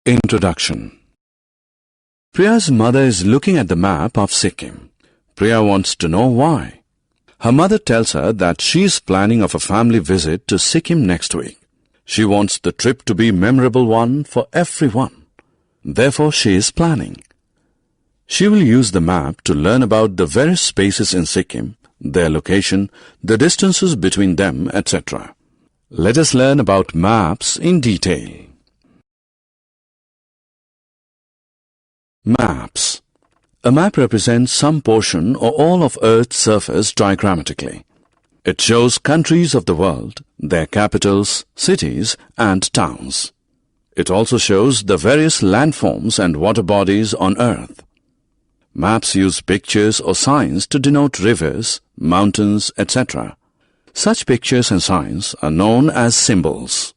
Introduction. Priya's mother is looking at the map of Sikkim. Priya wants to know why. Her mother tells her that she is planning of a family visit to Sikkim next week. She wants the trip to be a memorable one for everyone. Therefore, she is planning. She will use the map to learn about the various spaces in Sikkim, their location, the distances between them, etc. Let us learn about maps in detail. Maps. A map represents some portion or all of Earth's surface diagrammatically. It shows countries of the world, their capitals, cities, and towns. It also shows the various landforms and water bodies on Earth. Maps use pictures or signs to denote rivers, mountains, etc. Such pictures and signs are known as symbols.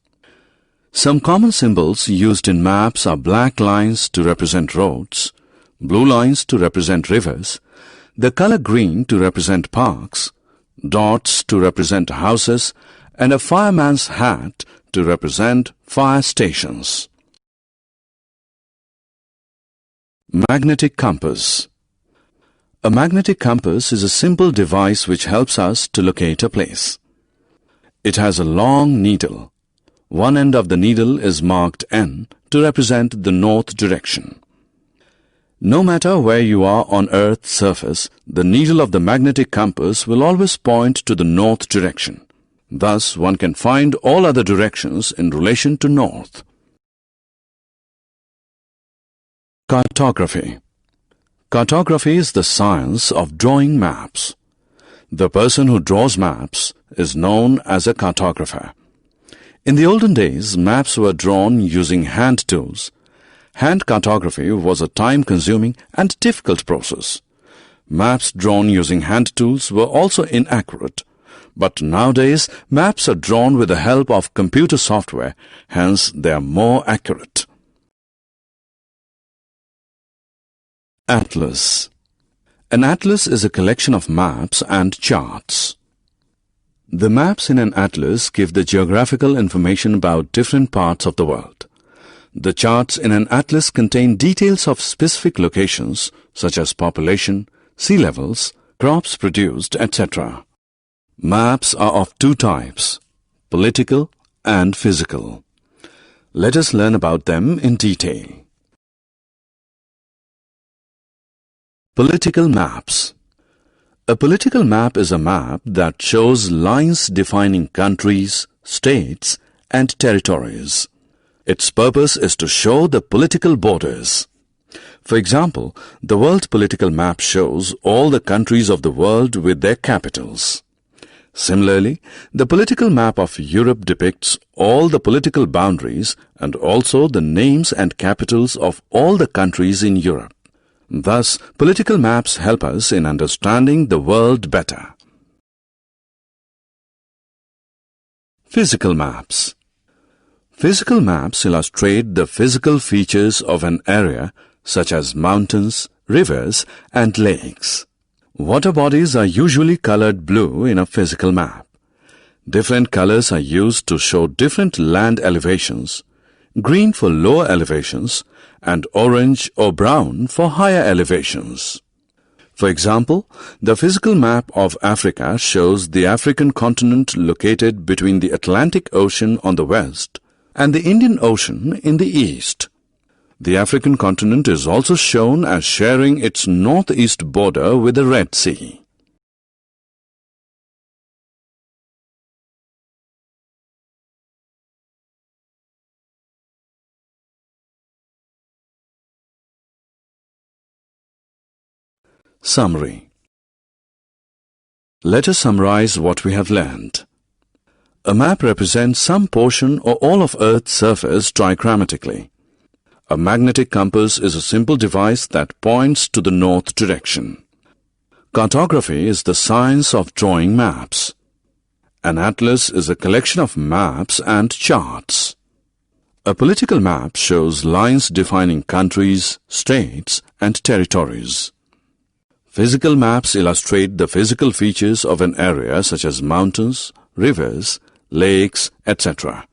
Some common symbols used in maps are black lines to represent roads, blue lines to represent rivers, the color green to represent parks, dots to represent houses, and a fireman's hat to represent fire stations. Magnetic compass. A magnetic compass is a simple device which helps us to locate a place. It has a long needle. One end of the needle is marked N to represent the north direction. No matter where you are on Earth's surface, the needle of the magnetic compass will always point to the north direction. Thus, one can find all other directions in relation to north. Cartography. Cartography is the science of drawing maps. The person who draws maps is known as a cartographer. In the olden days, maps were drawn using hand tools. Hand cartography was a time-consuming and difficult process. Maps drawn using hand tools were also inaccurate. But nowadays, maps are drawn with the help of computer software, hence they are more accurate. Atlas. An atlas is a collection of maps and charts. The maps in an atlas give the geographical information about different parts of the world. The charts in an atlas contain details of specific locations such as population, sea levels, crops produced, etc. Maps are of two types, political and physical. Let us learn about them in detail. Political maps. A political map is a map that shows lines defining countries, states, and territories. Its purpose is to show the political borders. For example, the world political map shows all the countries of the world with their capitals. Similarly, the political map of Europe depicts all the political boundaries and also the names and capitals of all the countries in Europe. Thus, political maps help us in understanding the world better. Physical maps. Physical maps illustrate the physical features of an area such as mountains, rivers, and lakes. Water bodies are usually colored blue in a physical map. Different colors are used to show different land elevations, green for lower elevations, and orange or brown for higher elevations. For example, the physical map of Africa shows the African continent located between the Atlantic Ocean on the west and the Indian Ocean in the east. The African continent is also shown as sharing its northeast border with the Red Sea. Summary. Let us summarize what we have learned. A map represents some portion or all of Earth's surface diagrammatically. A magnetic compass is a simple device that points to the north direction. Cartography is the science of drawing maps. An atlas is a collection of maps and charts. A political map shows lines defining countries, states, and territories. Physical maps illustrate the physical features of an area such as mountains, rivers, lakes, etc.